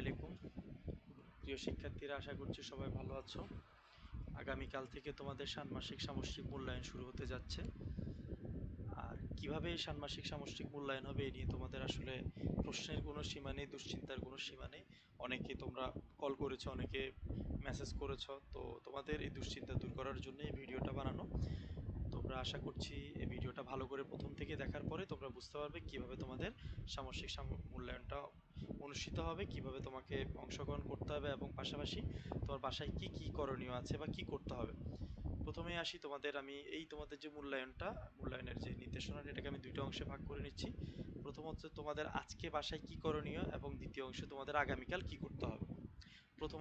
আলাইকুম প্রিয় শিক্ষার্থীরা, আশা করছি সবাই ভালো আছো। আগামীকাল থেকে তোমাদের ষান্মাসিক সামষ্টিক মূল্যায়ন শুরু হতে যাচ্ছে। আর কিভাবে এই ষান্মাসিক সামষ্টিক মূল্যায়ন হবে এ নিয়ে তোমাদের আসলে প্রশ্নের কোনো সীমা নেই, দুশ্চিন্তার কোনো সীমা নেই। অনেকে তোমরা কল করেছো, অনেকে মেসেজ করেছো, তো তোমাদের এই দুশ্চিন্তা দূর করার জন্য এই ভিডিওটা বানানো। তোমরা আশা করছি এই ভিডিওটা ভালো করে প্রথম থেকে দেখার পরে তোমরা বুঝতে পারবে কিভাবে তোমাদের সামষ্টিক মূল্যায়নটা অনুষ্ঠিত হবে, কিভাবে তোমাকে অংশগ্রহণ করতে হবে এবং পাশাপাশি তোমার বাসায় কি কি করণীয় আছে বা কি করতে হবে। প্রথমে আসি আমি তোমাদের যে মূল্যায়নের যে নির্দেশনা, এটাকে আমি দুইটা অংশে ভাগ করে নিচ্ছি। প্রথম হচ্ছে তোমাদের আজকে বাসায় কি করণীয় এবং দ্বিতীয় অংশে তোমাদের আগামীকাল কি করতে হবে। প্রথম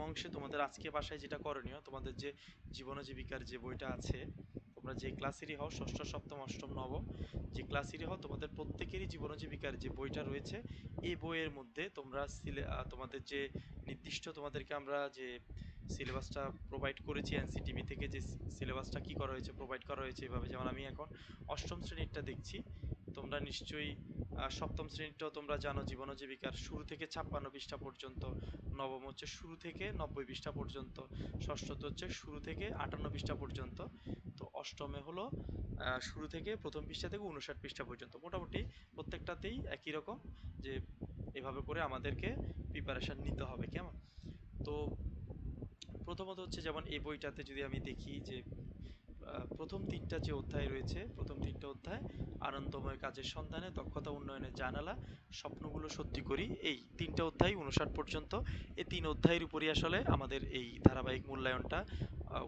অংশে তোমাদের আজকে বাসায় যেটা করণীয়, তোমাদের যে জীবন ও জীবিকার যে বইটা আছে, তোমরা যে ক্লাসেরই হও, ষষ্ঠ সপ্তম অষ্টম নবম যে ক্লাসেরই হও, তোমাদের প্রত্যেকেরই জীবন ও জীবিকার যে বইটা রয়েছে, এই বইয়ের মধ্যে তোমরা তোমাদের যে নির্দিষ্ট তোমাদেরকে আমরা যে সিলেবাসটা প্রোভাইড করেছি এনসিটিভি থেকে, যে সিলেবাসটা কি করা হয়েছে, প্রোভাইড করা হয়েছে এভাবে। যেমন আমি এখন অষ্টম শ্রেণীরটা দেখছি, তোমরা নিশ্চয়ই সপ্তম শ্রেণীটাও তোমরা জানো, জীবন ও জীবিকার শুরু থেকে 56 পৃষ্ঠা পর্যন্ত, নবম হচ্ছে শুরু থেকে 90 পৃষ্ঠা পর্যন্ত, ষষ্ঠত হচ্ছে শুরু থেকে 58 পৃষ্ঠা পর্যন্ত, তো অষ্টমে হলো শুরু থেকে প্রথম পৃষ্ঠা থেকে 59 পৃষ্ঠা পর্যন্ত। মোটামুটি প্রত্যেকটাতেই একই রকম, যে এভাবে করে আমাদেরকে প্রিপারেশন নিতে হবে। কেমন? তো প্রথমত হচ্ছে, যেমন এই বইটাতে যদি আমি দেখি যে প্রথম তিনটা যে অধ্যায় রয়েছে, প্রথম তিনটা অধ্যায় আনন্দময় কাজের সন্ধানে, দক্ষতা উন্নয়নের জানালা, স্বপ্নগুলো সত্যি করি, এই তিনটা অধ্যায় 59 পর্যন্ত। এই তিন অধ্যায়ের উপরই আসলে আমাদের এই ধারাবাহিক মূল্যায়নটা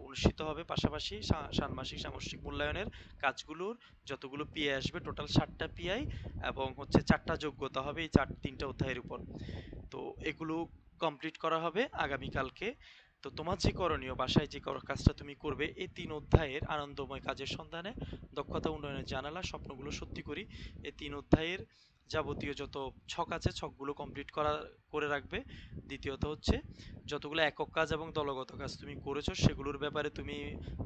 অনুষ্ঠিত হবে। পাশাপাশি ষান্মাসিক সামষ্টিক মূল্যায়নের কাজগুলোর যতগুলো পিআই আসবে, টোটাল 60টা পিআই এবং হচ্ছে 4টা যোগ্যতা হবে এই তিনটা অধ্যায়ের উপর। তো এগুলো কমপ্লিট করা হবে আগামীকালকে। তো তোমার যে করণীয়, বাসায় যে কাজটা তুমি করবে, এই তিন অধ্যায়ের আনন্দময় কাজের সন্ধানে, দক্ষতা উন্নয়নের জানালা, স্বপ্নগুলো সত্যি করি, এই তিন অধ্যায়ের যাবতীয় যত ছক আছে, ছকগুলো কমপ্লিট করে রাখবে। দ্বিতীয়ত হচ্ছে, যতগুলো একক কাজ এবং দলগত কাজ তুমি করেছো, সেগুলোর ব্যাপারে তুমি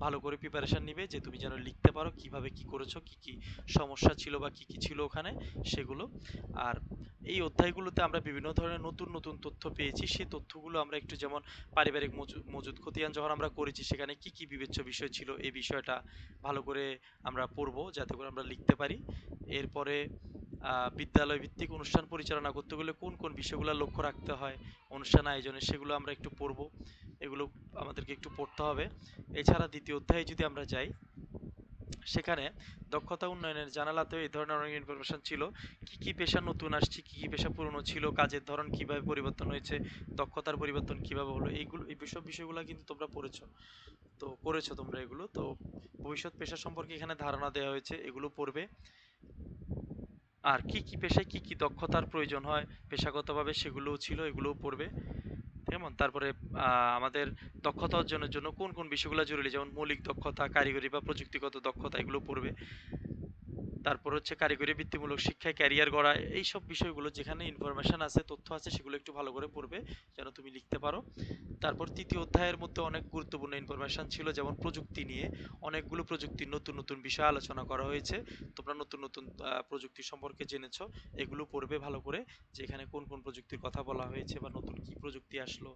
ভালো করে প্রিপারেশন নিবে, যে তুমি যেন লিখতে পারো কিভাবে কি করেছো, কি কি সমস্যা ছিল বা কি কি ছিল ওখানে, সেগুলো। আর এই অধ্যায়গুলোতে আমরা বিভিন্ন ধরনের নতুন নতুন তথ্য পেয়েছি, সেই তথ্যগুলো আমরা একটু, যেমন পারিবারিক মজুদ খতিয়ান যখন আমরা করেছি, সেখানে কি কি বিবেচ্য বিষয় ছিল, এই বিষয়টা ভালো করে আমরা পড়বো, যাতে করে আমরা লিখতে পারি। এরপরে বিদ্যালয় ভিত্তিক অনুষ্ঠান পরিচালনা করতে গেলে কোন কোন বিষয়গুলো লক্ষ্য রাখতে হয় অনুষ্ঠান আয়োজনে, সেগুলো আমরা একটু পড়বো। এগুলো আমাদেরকে একটু পড়তে হবে। এছাড়া দ্বিতীয় অধ্যায়ে যদি আমরা যাই, সেখানে দক্ষতা উন্নয়নের জানালাতেও এই ধরনের অনেক ইনফরমেশন ছিল। কি কি পেশা নতুন আসছে, কি কি পেশা পুরনো ছিল, কাজের ধরন কিভাবে পরিবর্তন হয়েছে, দক্ষতার পরিবর্তন কিভাবে হলো, এই বিষয়গুলো কিন্তু তোমরা পড়েছো, তো করেছো তোমরা এগুলো। তো ভবিষ্যৎ পেশা সম্পর্কে এখানে ধারণা দেওয়া হয়েছে, এগুলো পড়বে। আর কি কি পেশায় কি কি দক্ষতার প্রয়োজন হয় পেশাগতভাবে, সেগুলোও ছিল, এগুলোও পড়বে। কেমন? তারপরে আমাদের দক্ষতা অর্জনের জন্য কোন কোন বিষয়গুলো জরুরি, যেমন মৌলিক দক্ষতা, কারিগরি বা প্রযুক্তিগত দক্ষতা, এগুলো পড়বে। তারপর হচ্ছে কারিগরি বৃত্তিমূলক শিক্ষায় ক্যারিয়ার গড়া, এইসব বিষয়গুলো যেখানে ইনফরমেশন আছে, তথ্য আছে, সেগুলো একটু ভালো করে পড়বে, যেন তুমি লিখতে পারো। তারপর তৃতীয় অধ্যায়ের মধ্যে অনেক গুরুত্বপূর্ণ ইনফরমেশন ছিল, যেমন প্রযুক্তি নিয়ে অনেকগুলো প্রযুক্তির নতুন নতুন বিষয় আলোচনা করা হয়েছে। তোমরা নতুন নতুন প্রযুক্তি সম্পর্কে জেনেছো, এগুলো পড়বে ভালো করে, যে এখানে কোন কোন প্রযুক্তির কথা বলা হয়েছে বা নতুন কি প্রযুক্তি আসলো।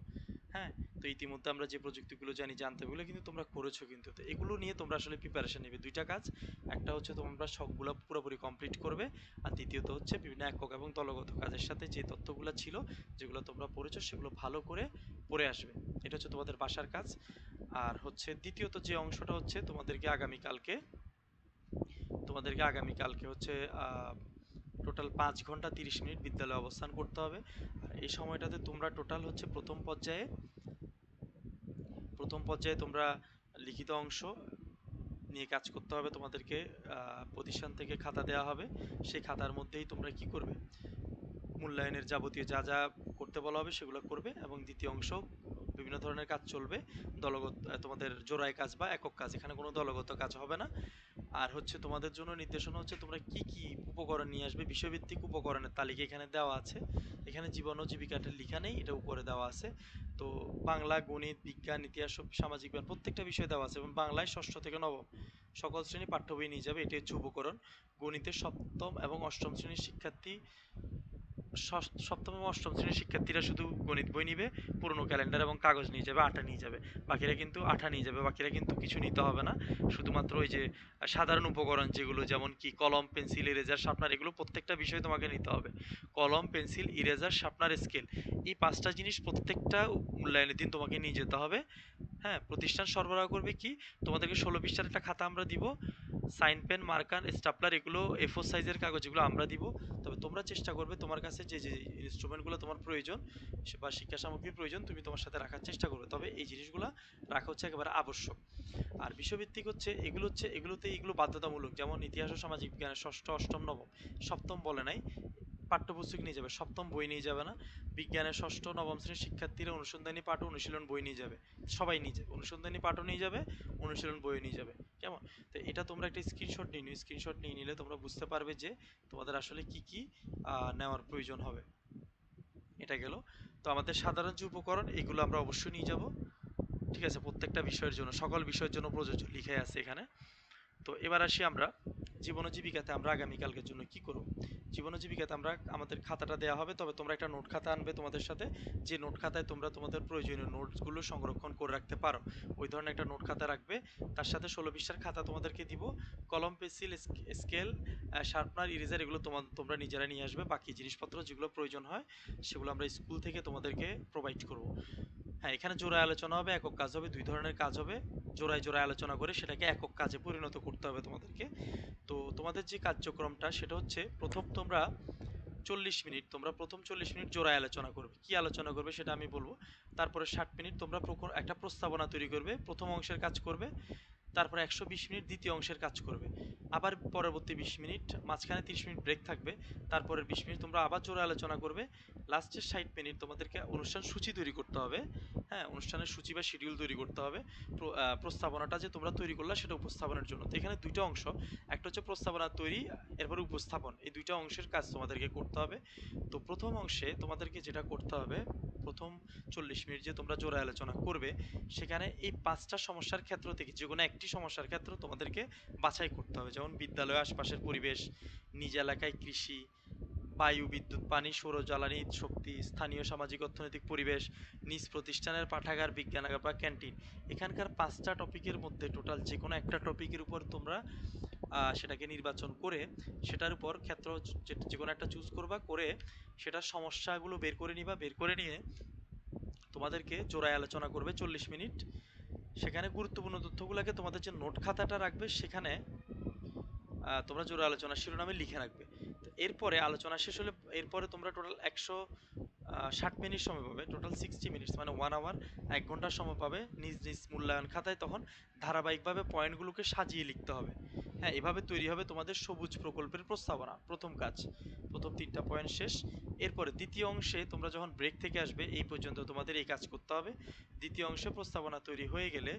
হ্যাঁ, তো ইতিমধ্যে আমরা যে প্রযুক্তিগুলো জানতে হবে, কিন্তু তোমরা করেছো, কিন্তু তো এগুলো নিয়ে তোমরা আসলে প্রিপারেশন নেবে। দুইটা কাজ, একটা হচ্ছে তোমরা সবগুলো পুরোপুরি কমপ্লিট করবে, আর দ্বিতীয়ত হচ্ছে বিভিন্ন একক এবং দলগত কাজের সাথে যে তথ্যগুলো ছিল, যেগুলো তোমরা পড়েছো, সেগুলো ভালো করে পড়ে আসবে। এটা হচ্ছে তোমাদের বাসার কাজ। আর হচ্ছে দ্বিতীয়ত যে অংশটা হচ্ছে, তোমাদেরকে আগামীকালকে হচ্ছে টোটাল 5 ঘন্টা 30 মিনিট বিদ্যালয়ে অবস্থান করতে হবে। আর এই সময়টাতে তোমরা টোটাল হচ্ছে প্রথম পর্যায়ে তোমরা লিখিত অংশ নিয়ে কাজ করতে হবে তোমাদেরকে। প্রতিষ্ঠান থেকে খাতা দেওয়া হবে, সেই খাতার মধ্যেই তোমরা কি করবে, মূল্যায়নের যাবতীয় যা যা করতে বলা হবে সেগুলো করবে। এবং দ্বিতীয় অংশ বিভিন্ন ধরনের কাজ চলবে, দলগত তোমাদের জোড়ায় কাজ বা একক কাজ, এখানে কোনো দলগত কাজ হবে না। আর হচ্ছে তোমাদের জন্য নির্দেশনা হচ্ছে, তোমরা কি কি উপকরণ নিয়ে আসবে, বিষয়ভিত্তিক উপকরণের তালিকা এখানে দেওয়া আছে। এখানে জীবন ও জীবিকাটা লেখা নেই, এটা উপরে দেওয়া আছে। তো বাংলা, গণিত, বিজ্ঞান, ইতিহাস, সামাজিক বিজ্ঞান, প্রত্যেকটা বিষয় দেওয়া আছে। এবং বাংলায় ষষ্ঠ থেকে নবম সকল শ্রেণী পাঠ্য বই নিয়ে যাবে, এটি হচ্ছে উপকরণ। গণিতের সপ্তম এবং অষ্টম শ্রেণীর শিক্ষার্থী সপ্তম এবং অষ্টম শ্রেণীর শিক্ষার্থীরা শুধু গণিত বই নিবে, পুরনো ক্যালেন্ডার এবং কাগজ নিয়ে যাবে, আটা নিয়ে যাবে। বাকিরা কিন্তু আঠা নিয়ে যাবে, বাকিরা কিন্তু কিছু নিতে হবে না। শুধুমাত্র ওই যে সাধারণ উপকরণ যেগুলো, যেমন কি কলম, পেন্সিল, ইরেজার, শার্পনার, এগুলো প্রত্যেকটা বিষয় তোমাকে নিতে হবে। কলম, পেন্সিল, ইরেজার, শার্পনার, স্কেল, এই পাঁচটা জিনিস প্রত্যেকটা মূল্যায়নের দিন তোমাকে নিয়ে যেতে হবে। হ্যাঁ, প্রতিষ্ঠান সরবরাহ করবে কি, তোমাদেরকে 16 পৃষ্ঠার একটা খাতা আমরা দিব, সাইন পেন, মার্কার, স্টাপলার, এগুলো A4 সাইজের কাগজ, এগুলো আমরা দিব। তবে তোমরা চেষ্টা করবে তোমার কাছে যে যে ইনস্ট্রুমেন্টগুলো তোমার প্রয়োজন বা শিক্ষা সামগ্রীর প্রয়োজন তুমি তোমার সাথে রাখার চেষ্টা করবে। তবে এই জিনিসগুলো রাখা হচ্ছে একেবারে আবশ্যক। আর বিষয়ভিত্তিক হচ্ছে এগুলো, এগুলো বাধ্যতামূলক। যেমন ইতিহাস ও সামাজিক বিজ্ঞানের ষষ্ঠ, অষ্টম, নবম, সপ্তম বলে নাই, পাঠ্যপুস্তক নিয়ে যাবে, সপ্তম বই নিয়ে যাবে না। বিজ্ঞানের ষষ্ঠ নবম শ্রেণীর শিক্ষার্থীরা অনুসন্ধানী পাঠ ও অনুশীলন বই নিয়ে যাবে, সবাই নিয়ে যাবে, অনুসন্ধানী পাঠও নিয়ে যাবে, অনুশীলন বইও নিয়ে যাবে। কেমন? তো এটা তোমরা একটা স্ক্রিনশট নিয়ে নিও, স্ক্রিনশট নিয়ে নিলে তোমরা বুঝতে পারবে যে তোমাদের আসলে কি কি নেওয়ার প্রয়োজন হবে। এটা গেল। তো আমাদের সাধারণ যে উপকরণ, এগুলো আমরা অবশ্যই নিয়ে যাব। ঠিক আছে, প্রত্যেকটা বিষয়ের জন্য, সকল বিষয়ের জন্য প্রযোজ্য, লিখে আছে এখানে। তো এবার আসি আমরা জীবন ও জীবিকাতে আমরা আগামীকালকের জন্য কি করব। জীবন ও জীবিকাতে আমরা, আমাদের খাতাটা দেওয়া হবে, তবে তোমরা একটা নোট খাতা আনবে তোমাদের সাথে, যে নোট খাতায় তোমরা তোমাদের প্রয়োজনীয় নোটসগুলো সংরক্ষণ করে রাখতে পারো, ওই ধরনের একটা নোট খাতা রাখবে। তার সাথে 16 পৃষ্ঠার খাতা তোমাদেরকে দিব। কলম, পেন্সিল, স্কেল, শার্পনার, ইরেজার, এগুলো তোমরা নিজেরা নিয়ে আসবে। বাকি জিনিসপত্র যেগুলো প্রয়োজন হয় সেগুলো আমরা স্কুল থেকে তোমাদেরকে প্রোভাইড করব। হ্যাঁ, এখানে জোড়ায় আলোচনা হবে, একক কাজ হবে, দুই ধরনের কাজ হবে। জোড়ায় জোড়ায় আলোচনা করে সেটাকে একক কাজে পরিণত করতে হবে তোমাদেরকে। তো তোমাদের যে কার্যক্রমটা সেটা হচ্ছে, প্রথম তোমরা 40 মিনিট, তোমরা প্রথম 40 মিনিট জোড়ায় আলোচনা করবে। কি আলোচনা করবে সেটা আমি বলবো। তারপরে 60 মিনিট তোমরা একটা প্রস্তাবনা তৈরি করবে, প্রথম অংশের কাজ করবে। তারপরে 120 মিনিট দ্বিতীয় অংশের কাজ করবে। আবার পরবর্তী 20 মিনিট, মাঝখানে 30 মিনিট ব্রেক থাকবে। তারপরের 20 মিনিট তোমরা আবার জোড়া আলোচনা করবে। লাস্টের 60 মিনিট তোমাদেরকে অনুষ্ঠান সূচি তৈরি করতে হবে। হ্যাঁ, অনুষ্ঠানের সূচি বা শিডিউল তৈরি করতে হবে। প্রস্তাবনাটা যে তোমরা তৈরি করলা সেটা উপস্থাপনের জন্য। তো এখানে দুইটা অংশ, একটা হচ্ছে প্রস্তাবনা তৈরি, এরপরে উপস্থাপন, এই দুইটা অংশের কাজ তোমাদেরকে করতে হবে। তো প্রথম অংশে তোমাদেরকে যেটা করতে হবে, প্রথম 40 মিনিট যে তোমরা জোড়া আলোচনা করবে, সেখানে এই পাঁচটা সমস্যার ক্ষেত্র থেকে যে কোনো একটি সমস্যার ক্ষেত্র তোমাদেরকে বাছাই করতে হবে। যেমন বিদ্যালয় আশপাশের পরিবেশ, নিজ এলাকায় কৃষি, বায়ু, বিদ্যুৎ, পানি, সৌর জ্বালানি শক্তি, স্থানীয় সামাজিক অর্থনৈতিক পরিবেশ, নিজ প্রতিষ্ঠানের পাঠাগার, বিজ্ঞানাগার বা ক্যান্টিন। এখানকার পাঁচটা টপিকের মধ্যে টোটাল যে কোনো একটা টপিকের উপর তোমরা সেটাকে নির্বাচন করে, সেটার উপর ক্ষেত্র যে কোনো একটা চুজ করবা, করে সেটার সমস্যাগুলো বের করে নিবা, বের করে নিয়ে তোমাদেরকে জোড়ায় আলোচনা করবে 40 মিনিট। সেখানে গুরুত্বপূর্ণ তথ্যগুলোকে তোমাদের যে নোট খাতাটা রাখবে সেখানে তোমরা জোড়া আলোচনা শিরোনামে লিখে রাখবে। তো এরপরে আলোচনা শেষ হলে, এরপরে তোমরা টোটাল 160 মিনিট সময় পাবে, টোটাল 60 মিনিটস, মানে 1 আওয়ার, 1 ঘন্টার সময় পাবে নিজ নিজ মূল্যায়ন খাতায়। তখন ধারাবাহিকভাবে পয়েন্টগুলোকে সাজিয়ে লিখতে হবে। হ্যাঁ, এভাবে তৈরি হবে তোমাদের সবুজ প্রকল্পের প্রস্তাবনা। প্রথম কাজ, প্রথম 3টা পয়েন্ট শেষ। এরপরে দ্বিতীয় অংশে তোমরা যখন ব্রেক থেকে আসবে, এই পর্যন্ত তোমাদের এই কাজ করতে হবে। দ্বিতীয় অংশে প্রস্তাবনা তৈরি হয়ে গেলে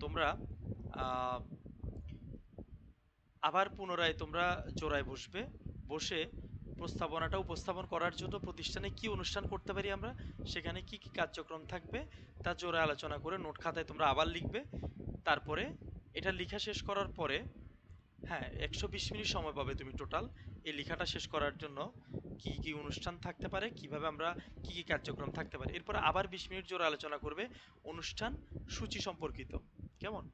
তোমরা আবার পুনরায় তোমরা জোড়ায় বসবে, বসে প্রস্তাবনাটা উপস্থাপন করার জন্য প্রতিষ্ঠানে কি অনুষ্ঠান করতে পারি আমরা, সেখানে কি কি কার্যক্রম থাকবে তা জোড়ায় আলোচনা করে নোট খাতায় তোমরা আবার লিখবে। তারপরে এটা লেখা শেষ করার পরে, হ্যাঁ, 120 মিনিট সময় পাবে তুমি টোটাল এই লেখাটা শেষ করার জন্য। কি কি অনুষ্ঠান থাকতে পারে, কিভাবে আমরা, কি কি কার্যক্রম থাকতে পারে। এরপর আবার 20 মিনিট জোড়া আলোচনা করবে অনুষ্ঠান সূচি সম্পর্কিত। কেমন?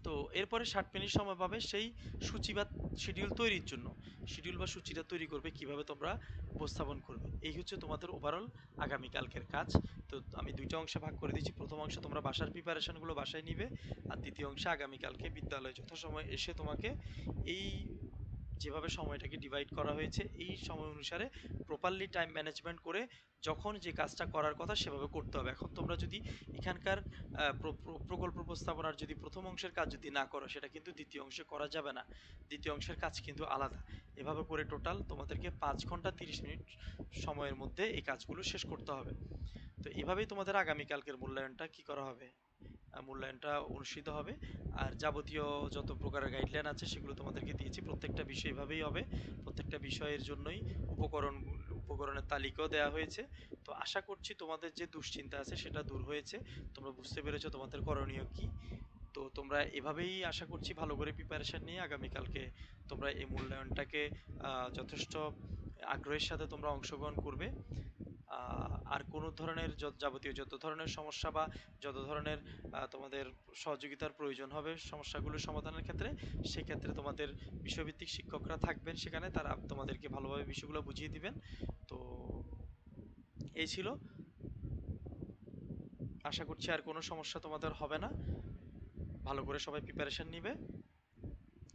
তো এরপরে 60 মিনিট সময় পাবে সেই সূচি বা শিডিউল তৈরির জন্য। শিডিউল বা সূচিটা তৈরি করবে, কিভাবে তোমরা উপস্থাপন করবে। এই হচ্ছে তোমাদের ওভারঅল আগামীকালকের কাজ। তো আমি দুইটা অংশে ভাগ করে দিচ্ছি। প্রথম অংশে তোমরা বাসার প্রিপারেশনগুলো বাসায় নিবে, আর দ্বিতীয় অংশে আগামীকালকে বিদ্যালয়ে যথাসময়ে এসে তোমাকে এই যেভাবে সময়টাকে ডিভাইড করা হয়েছে এই সময় অনুসারে প্রপারলি টাইম ম্যানেজমেন্ট করে যখন যে কাজটা করার কথা সেভাবে করতে হবে। এখন তোমরা যদি এখানকার প্রকল্প উপস্থাপনার যদি প্রথম অংশের কাজ যদি না করো, সেটা কিন্তু দ্বিতীয় অংশে করা যাবে না। দ্বিতীয় অংশের কাজ কিন্তু আলাদা। এভাবে করে টোটাল তোমাদেরকে 5 ঘন্টা 30 মিনিট সময়ের মধ্যে এই কাজগুলো শেষ করতে হবে। তো এভাবেই তোমাদের আগামীকালকের মূল্যায়নটা কি করা হবে, মূল্যায়নটা অনুষ্ঠিত হবে। আর যাবতীয় যত প্রকারের গাইডলাইন আছে সেগুলো তোমাদেরকে দিয়েছি। প্রত্যেকটা বিষয় এভাবেই হবে, প্রত্যেকটা বিষয়ের জন্যই উপকরণের তালিকাও দেওয়া হয়েছে। তো আশা করছি তোমাদের যে দুশ্চিন্তা আছে সেটা দূর হয়েছে, তোমরা বুঝতে পেরেছো তোমাদের করণীয় কি। তো তোমরা এভাবেই আশা করছি ভালো করে প্রিপারেশন নিয়ে আগামীকালকে তোমরা এই মূল্যায়নটাকে যথেষ্ট আগ্রহের সাথে তোমরা অংশগ্রহণ করবে। আর কোনো ধরনের যাবতীয় যত ধরনের সমস্যা বা যত ধরনের তোমাদের সহযোগিতার প্রয়োজন হবে সমস্যাগুলো সমাধানের ক্ষেত্রে, সেক্ষেত্রে তোমাদের বিষয়ভিত্তিক শিক্ষকরা থাকবেন সেখানে, তারা তোমাদেরকে ভালোভাবে বিষয়গুলো বুঝিয়ে দিবেন। তো এই ছিল, আশা করছি আর কোনো সমস্যা তোমাদের হবে না। ভালো করে সবাই প্রিপারেশন নিবে।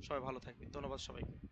সবাই ভালো থাকবে। ধন্যবাদ সবাইকে।